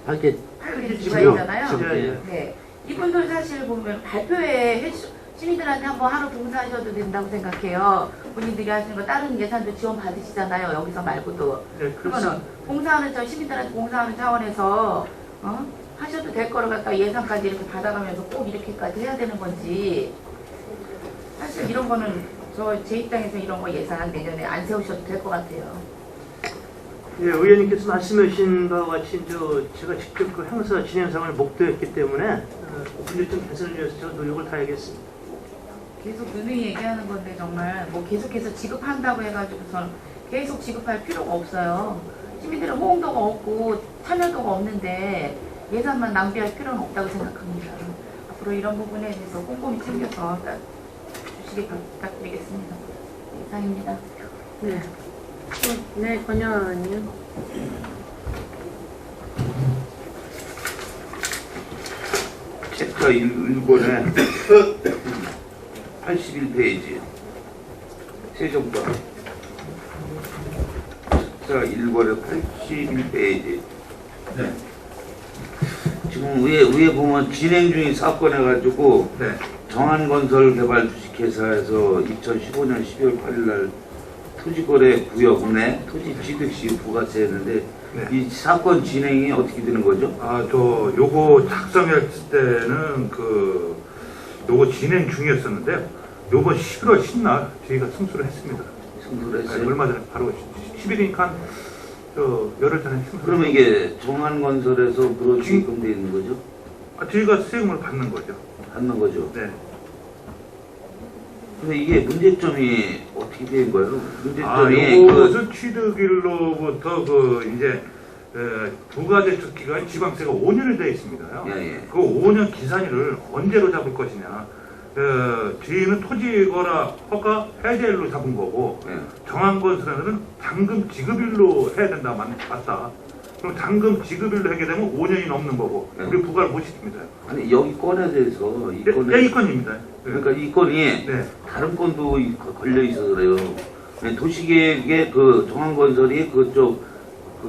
Speaker 6: 8개
Speaker 8: 8개
Speaker 6: 지금,
Speaker 8: 주가 있잖아요.
Speaker 6: 지금, 예.
Speaker 8: 네. 이분들 사실 보면 발표회 시민들한테 한번 하루 봉사하셔도 된다고 생각해요. 본인들이 하시는 거 다른 예산도 지원 받으시잖아요. 여기서 말고도.
Speaker 2: 네,
Speaker 8: 그러면은 봉사하는 저 시민들한테 봉사하는 차원에서 하셔도 될 거를 갖다 예산까지 이렇게 받아가면서 꼭 이렇게까지 해야 되는 건지 사실 이런 거는 제 입장에서 이런 거 예산 내년에 안 세우셔도 될 것 같아요.
Speaker 2: 예, 의원님께서 말씀해 주신 바와 같이 제가 직접 그 행사 진행상을 목도했기 때문에 문제점 개선을 위해서 제가 노력을 다하겠습니다.
Speaker 8: 계속 누누이 얘기하는 건데 정말 뭐 계속해서 지급한다고 해가지고서는 계속 지급할 필요가 없어요. 시민들은 호응도가 없고 참여도가 없는데 예산만 낭비할 필요는 없다고 생각합니다. 앞으로 이런 부분에 대해서 꼼꼼히 챙겨서 주시기 부탁드리겠습니다. 이상입니다.
Speaker 7: 네. 네, 권영아님.
Speaker 9: 챕터 1번에 81페이지 세종과 챕터 1번에 81페이지
Speaker 1: 네.
Speaker 9: 지금 위에 보면 진행 중인 사건 해가지고
Speaker 1: 네.
Speaker 9: 정한건설 개발 주식회사에서 2015년 12월 8일 날 토지거래 구역 내 토지 취득시 부가세했는데
Speaker 1: 네.
Speaker 9: 이 사건 진행이 어떻게 되는 거죠?
Speaker 10: 요거 작성했을 때는 요거 진행 중이었었는데 요번 11월 10날 저희가 승소를 했습니다.
Speaker 9: 승소를 했어요?
Speaker 10: 얼마 전에 바로 10일이니까 열흘 전에 승소를
Speaker 9: 그러면 이게 정한건설에서 그런 주입금돼 있는 거죠?
Speaker 10: 저희가 세금을 받는 거죠.
Speaker 9: 받는 거죠?
Speaker 10: 네.
Speaker 9: 근데 이게 문제점이 어떻게 된 거예요? 문제점이
Speaker 10: 요것은 취득일로부터 이제 부가대출 기간 지방세가 5년이 되어 있습니다요.
Speaker 9: 예.
Speaker 10: 그 5년 기산일을 언제로 잡을 것이냐. 저희는 토지거래 허가 해제일로 잡은 거고
Speaker 9: 예.
Speaker 10: 정한건설에는 잔금 지급일로 해야 된다 맞다. 그럼 잔금 지급일로 하게 되면 5년이 넘는 거고
Speaker 9: 네.
Speaker 10: 우리 부과를 못 시킵니다.
Speaker 9: 아니 여기 건에 대해서 이 건에
Speaker 10: 네, 이 건입니다. 네.
Speaker 9: 그러니까 이 건이
Speaker 10: 네.
Speaker 9: 다른 건도 걸려 있어서 그래요. 도시계획의 정한건설이 그쪽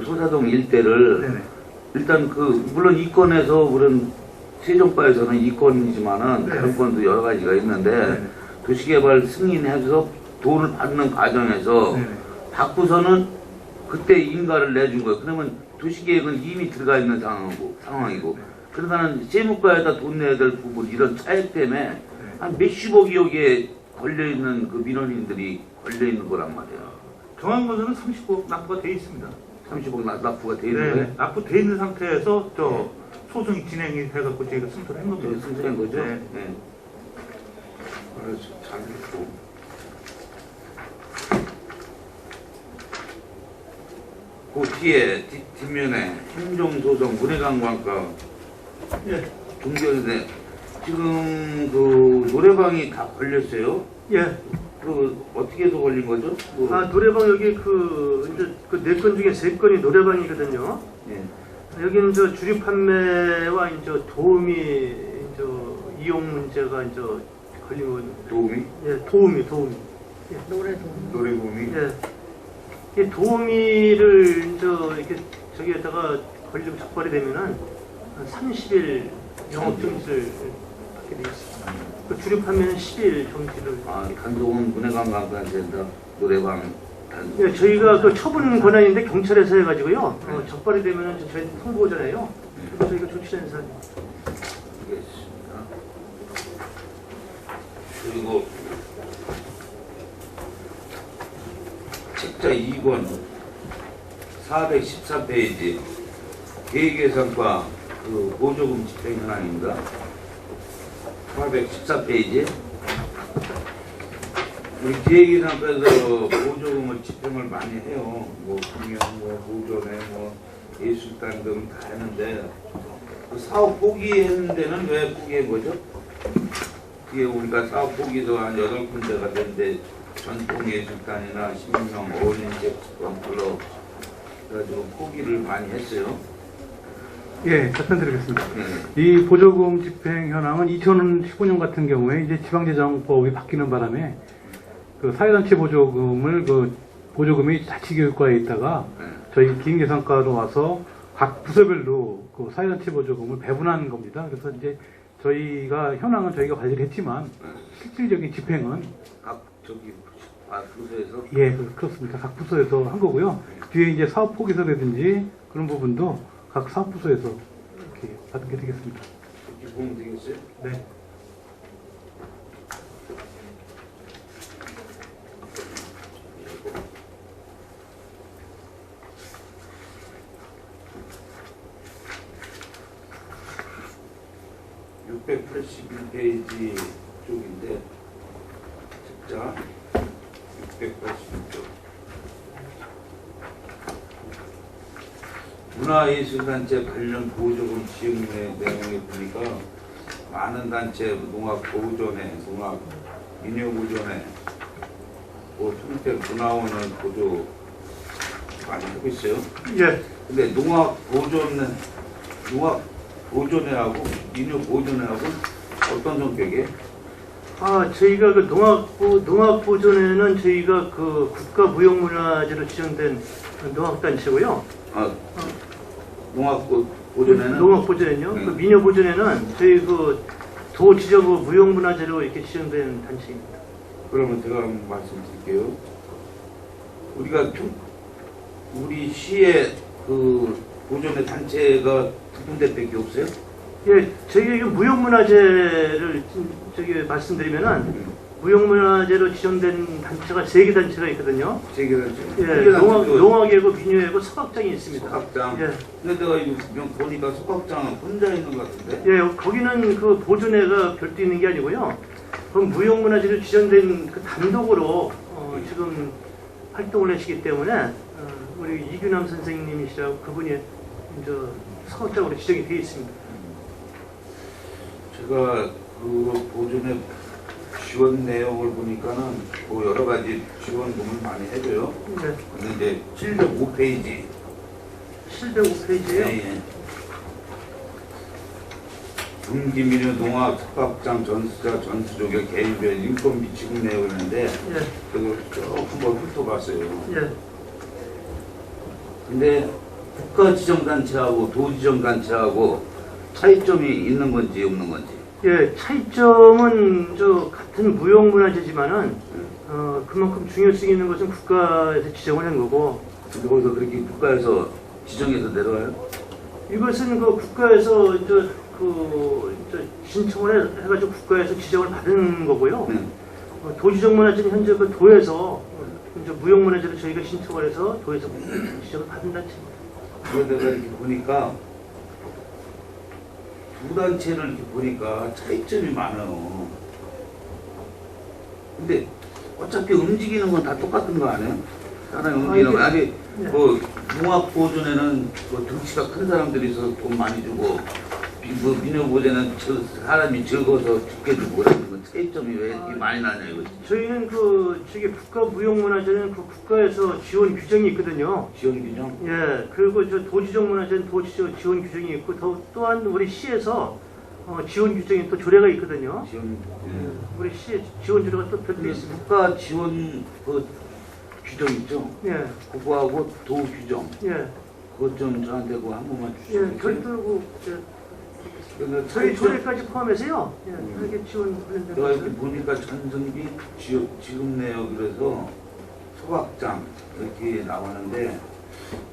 Speaker 9: 소사동 일대를
Speaker 10: 네네.
Speaker 9: 일단 물론 이 건에서 물론 세종과에서는 이 건이지만은
Speaker 10: 네.
Speaker 9: 다른 건도 여러 가지가 있는데
Speaker 10: 네네.
Speaker 9: 도시개발 승인해서 돈을 받는 과정에서
Speaker 10: 네네.
Speaker 9: 받고서는 그때 인가를 내준 거예요. 그러면 도시계획은 이미 들어가 있는 상황이고
Speaker 10: 네.
Speaker 9: 그러다는 세무과에다 돈 내야 될 부분 이런 차액 때문에 한 몇십억이 여기에 걸려있는 그 민원인들이 걸려있는 거란 말이에요.
Speaker 10: 정한건설은 30억 납부가 돼 있습니다.
Speaker 9: 30억 납부가 돼 있는
Speaker 10: 네,
Speaker 9: 거예요?
Speaker 10: 납부돼 있는 상태에서 소송이 진행이 돼갖고 저희가 승소를 한 겁니다.
Speaker 9: 승소한 거죠?
Speaker 10: 네.
Speaker 9: 네. 그래서 잘 됐고. 그 뒤에 뒷면에 행정소송 문해관광과
Speaker 2: 예.
Speaker 9: 종결인데 지금 노래방이 다 걸렸어요?
Speaker 2: 예.
Speaker 9: 어떻게 해서 걸린 거죠?
Speaker 2: 노래방 여기 이제 네 건 중에 세 건이 노래방이거든요.
Speaker 9: 예.
Speaker 2: 여기는 주류 판매와 이제 도우미 이용 문제가 이제 걸린 거거든요.
Speaker 9: 도우미?
Speaker 2: 예, 도우미.
Speaker 7: 노래도.
Speaker 9: 노래범이?
Speaker 2: 예. 이 도우미를 이렇게 저기에다가 걸리고 적발이 되면은 한 30일 영업 정지를 받게 돼 있습니다. 그 주류 판매는 10일 정지를.
Speaker 9: 단속은 문해관광까지 된다. 노래방 단속.
Speaker 2: 예, 저희가 처분 권한인데 경찰에서 해가지고요. 적발이 되면은 저희 통보잖아요. 그래서 저희가 조치하는 사안입니다.
Speaker 9: 알겠습니다. 그리고 책자 2권 414페이지 계획예산과 보조금 집행 현황입니다. 414페이지 우리 계획예산과에서 보조금을 집행을 많이 해요. 공연, 보존회, 예술단 등 다 했는데 사업 포기했는 데는 왜 포기한 거죠? 그게 우리가 사업 포기도 한 8군데가 됐는데 전통예술단이나 시민형 어울림체육관 클럽 그래가지고 포기를 많이 했어요.
Speaker 3: 예, 답변드리겠습니다.
Speaker 9: 네.
Speaker 3: 이 보조금 집행 현황은 2015년 같은 경우에 이제 지방재정법이 바뀌는 바람에 사회단체 보조금을 보조금이 자치교육과에 있다가 저희 기획예산과로 와서 각 부서별로 사회단체 보조금을 배분하는 겁니다. 그래서 이제 저희가 현황은 저희가 관리를 했지만 실질적인 집행은
Speaker 9: 각 부서에서
Speaker 3: 예, 그렇습니다. 각 부서에서 한 거고요. 뒤에 이제 사업 포기서라든지 그런 부분도 각 사업 부서에서 이렇게 받은 게 되겠습니다.
Speaker 9: 이렇게 보면 되겠어요?
Speaker 3: 네.
Speaker 9: (681페이지) 쪽인데 책자 681쪽 문화예술단체 관련 보조금 지원 내용에 보니까 많은 단체 농악 보존회, 농악 민요 보존회, 뭐 청태 문화원을 보조 많이 하고 있어요.
Speaker 2: 예.
Speaker 9: 근데 농악 보존회하고 민요 보존회하고 어떤 성격이에요?
Speaker 2: 저희가 그 농악 보존회는 저희가 그 국가무형문화재로 지정된 농악단체고요.
Speaker 9: 농악 보존회는?
Speaker 2: 농악 보존회는요. 그 민요 보존회는 저희 그 도 지정구 무형문화재로 이렇게 지정된 단체입니다.
Speaker 9: 그러면 제가 한번 말씀드릴게요. 우리 시의 그 보존회 단체가 두 군데밖에 없어요?
Speaker 2: 예, 저희 무형문화재를 말씀드리면은 무형문화재로 지정된 단체가 3개 단체가 있거든요.
Speaker 9: 3개 단체?
Speaker 2: 예, 농악이고 민요이고 석학장이 있습니다.
Speaker 9: 석학장?
Speaker 2: 예.
Speaker 9: 근데 내가 이거 보니까 석학장은 혼자 있는 것 같은데?
Speaker 2: 예, 거기는 그 보존회가 별도 있는 게 아니고요. 그 무형문화재로 지정된 그 단독으로 지금 활동을 하시기 때문에 우리 이규남 선생님이시라고 그분이 이제 석학장으로 지정이 되어 있습니다.
Speaker 9: 제가 그 보존회 지원 내용을 보니까는 뭐 여러 가지 지원금을 많이 해줘요.
Speaker 2: 네.
Speaker 9: 근데 이제 705페이지.
Speaker 2: 705페이지에요?
Speaker 9: 예. 중기민요 농악 석학장 전수자 전수조교 개인별 인건비 지급 내용을 했는데
Speaker 2: 예.
Speaker 9: 그걸 조금 훑어봤어요.
Speaker 2: 예.
Speaker 9: 근데 국가지정단체하고 도지정단체하고 차이점이 있는 건지 없는 건지.
Speaker 2: 예, 차이점은 같은 무형문화재지만은 그만큼 중요성이 있는 것은 국가에서 지정을 한 거고.
Speaker 9: 근데 거기서 그렇게 국가에서 지정해서 내려와요?
Speaker 2: 이것은 그 국가에서 신청을 해가지고 국가에서 지정을 받은 거고요.
Speaker 9: 네.
Speaker 2: 도지정문화재는 현재 그 도에서 이제 무형문화재로 저희가 신청을 해서 도에서 지정을 받은 단체입니다.
Speaker 9: 그러다가 이렇게 보니까 두 단체를 이렇게 보니까 차이점이 많아요. 근데 어차피 움직이는 건 다 똑같은 거 아니에요? 사람이 움직이는 거. 아니, 뭐, 농악 보존에는 뭐 덩치가 큰 사람들이 있어서 돈 많이 주고, 민요 보존에는 사람이 적어서 죽게 주고 그러는 건 차이점이 왜 이렇게 많이 나냐 이거지.
Speaker 2: 저희는 국가무형문화재는 그 국가에서 지원 규정이 있거든요.
Speaker 9: 지원 규정?
Speaker 2: 예, 그리고 도지정문화재는 도지정 지원 규정이 있고 또한 우리 시에서 지원 규정이 또 조례가 있거든요.
Speaker 9: 지원,
Speaker 2: 우리 시에 지원 조례가 또 별도 있습니다.
Speaker 9: 국가 지원 그 규정 있죠?
Speaker 2: 예,
Speaker 9: 그거하고 도 규정.
Speaker 2: 예,
Speaker 9: 그것 좀 저한테 그거 한 번만
Speaker 2: 예,
Speaker 9: 주시면.
Speaker 2: 별도고
Speaker 9: 그러니까
Speaker 2: 저희 조례까지 포함해서요. 예, 이렇게 지원 관련된
Speaker 9: 내가 이렇게
Speaker 2: 것은.
Speaker 9: 보니까 전성기 지급 내역 그래서 소각장 이렇게 나오는데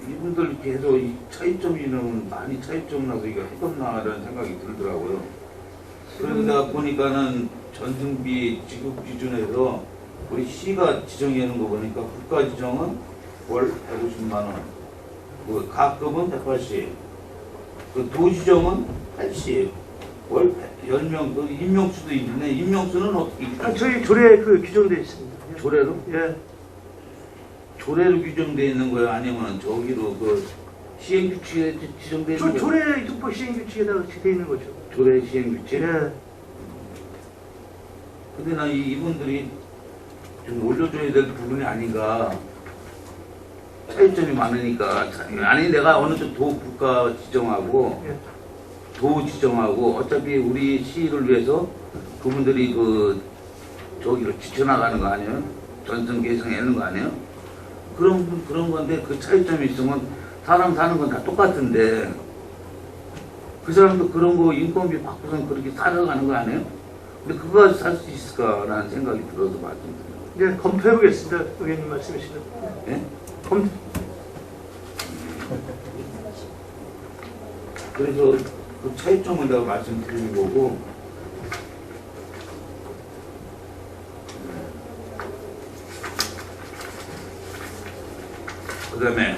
Speaker 9: 이분들 이렇게 해서 이 차이점이는 많이 차이점 나서 이거 해봤나라는 생각이 들더라고요. 그래서 내가 보니까는 전승비 지급 기준에서 우리 시가 지정하는 거 보니까 국가 지정은 월 150만 원, 그 가급은 180, 그 도지정은 80, 월 10명, 그 임명수도 있네. 임명수는 어떻게?
Speaker 2: 저희 조례에 그 규정되어 있습니다. 예.
Speaker 9: 조례로?
Speaker 2: 예.
Speaker 9: 조례로 규정되어 있는 거예요? 아니면 저기로 그 시행규칙에 지정되어 있는 거예요?
Speaker 2: 조례 육법 시행규칙에다가 되어 있는 거죠.
Speaker 9: 조례 시행규칙?
Speaker 2: 예.
Speaker 9: 근데 나 이분들이 좀 올려줘야 될 부분이 아닌가. 차이점이 많으니까. 아니 내가 어느 쪽 도 국가 지정하고
Speaker 2: 예.
Speaker 9: 도 지정하고 어차피 우리 시를 위해서 그분들이 그 저기로 지켜나가는 거 아니에요? 전선 개성하는 거 아니에요? 그런 건데 그 차이점이 있으면 사람 사는 건 다 똑같은데 그 사람도 그런 거 인건비 받고선 그렇게 살아가는 거 아니에요? 근데 그거 살 수 있을까라는 생각이 들어서 말씀드립니다.
Speaker 2: 네, 검토해보겠습니다. 의원님 말씀이시죠.
Speaker 9: 예? 그래서 그 차이점을 내가 말씀드리는 거고 그 다음에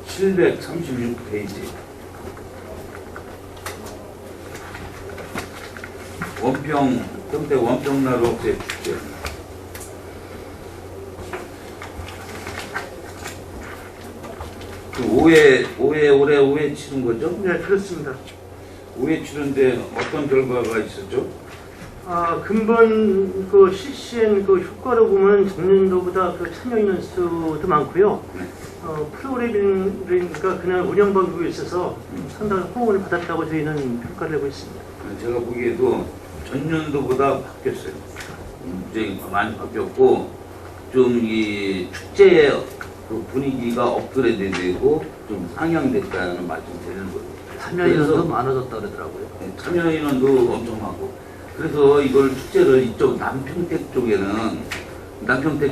Speaker 9: 736페이지 평택 원평나루 억제 축제 올해 5회 치른 거죠?
Speaker 2: 네, 그렇습니다.
Speaker 9: 5회 치른데 어떤 결과가 있었죠?
Speaker 2: 근본 그 실시한 그 효과로 보면 작년도보다 그 참여 인원 수도 많고요. 프로그램이니까 그냥 운영 방법에 있어서 상당한 호응을 받았다고 저희는 평가를 하고 있습니다.
Speaker 9: 제가 보기에도 전년도보다 바뀌었어요. 굉장히 많이 바뀌었고 좀 이 축제의 그 분위기가 업그레이드 되고 좀 상향됐다는 말씀 드리는 거예요.
Speaker 6: 참여 인원도 많아졌다 그러더라고요.
Speaker 9: 참여 인원도 엄청 많고 그래서 이걸 축제를 이쪽 남평택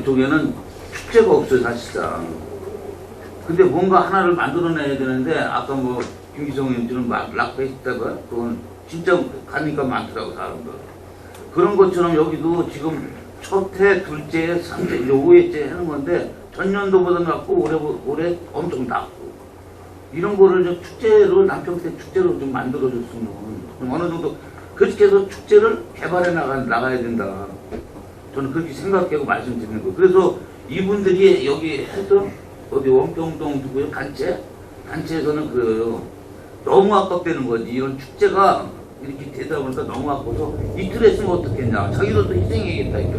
Speaker 9: 쪽에는 축제가 없어요 사실상. 근데 뭔가 하나를 만들어내야 되는데 아까 뭐 김기성 의원님들은 막 락페이스다가 그건 진짜 가니까 많더라고 사람들. 그런 것처럼 여기도 지금 첫 해, 둘째 해, 3회, 5회째 하는 건데 전년도보다 낮고 올해 엄청 낮고 이런 거를 좀 축제로 남평택 축제로 좀 만들어줬으면 좀 어느 정도 그렇게 해서 축제를 개발해 나가야 된다. 저는 그렇게 생각하고 말씀드리는 거예요. 그래서 이분들이 여기 해서 어디 원평동 누구요? 단체에서는 그래요. 너무 아깝다는 거지. 이런 축제가 이렇게 되다 보니까 너무 아파서 이틀 했으면 어떻겠냐. 자기들도 희생해야겠다 이거.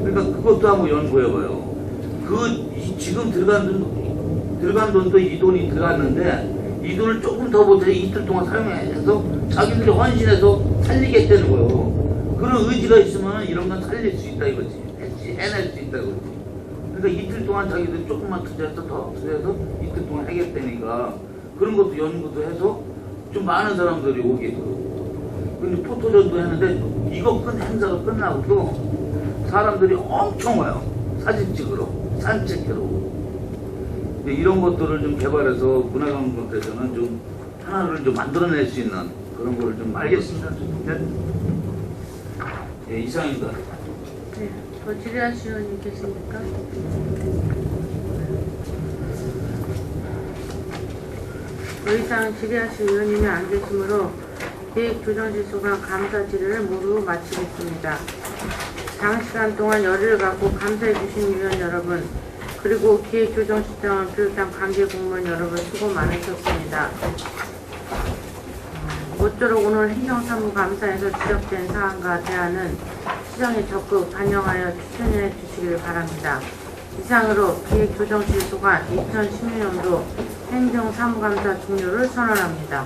Speaker 9: 그러니까 그것도 한번 연구해봐요. 지금 들어간 돈도 이 돈이 들어갔는데 이 돈을 조금 더 보태서 이틀 동안 사용해서 자기들이 헌신해서 살리겠다는 거예요. 그런 의지가 있으면 이런 건 살릴 수 있다 이거지. 해낼 수 있다 이거지. 그러니까 이틀 동안 자기들이 조금만 투자해서 더 투자해서 이틀 동안 하겠다니까 그런 것도 연구도 해서 좀 많은 사람들이 오게 되고. 근데 포토전도 했는데 이거 행사가 끝나고도 사람들이 엄청 와요. 사진 찍으러, 산책하러. 근데 이런 것들을 좀 개발해서 문화관광부에서는 좀 하나를 좀 만들어낼 수 있는 그런 거를 좀
Speaker 2: 알겠습니다.
Speaker 9: 예, 이상입니다.
Speaker 7: 네. 더 질의하실 의원님 계십니까? 더 이상 질의하실 의원님이 안 계시므로 기획조정실소관 감사 질의를 모두 마치겠습니다. 장시간 동안 열의를 갖고 감사해 주신 위원 여러분 그리고 기획조정실장을 비롯한 관계 공무원 여러분 수고 많으셨습니다. 모쪼록 오늘 행정사무감사에서 지적된 사항과 대안은 시정에 적극 반영하여 추천해 주시길 바랍니다. 이상으로 기획조정실소관 2016년도 행정사무감사 종료를 선언합니다.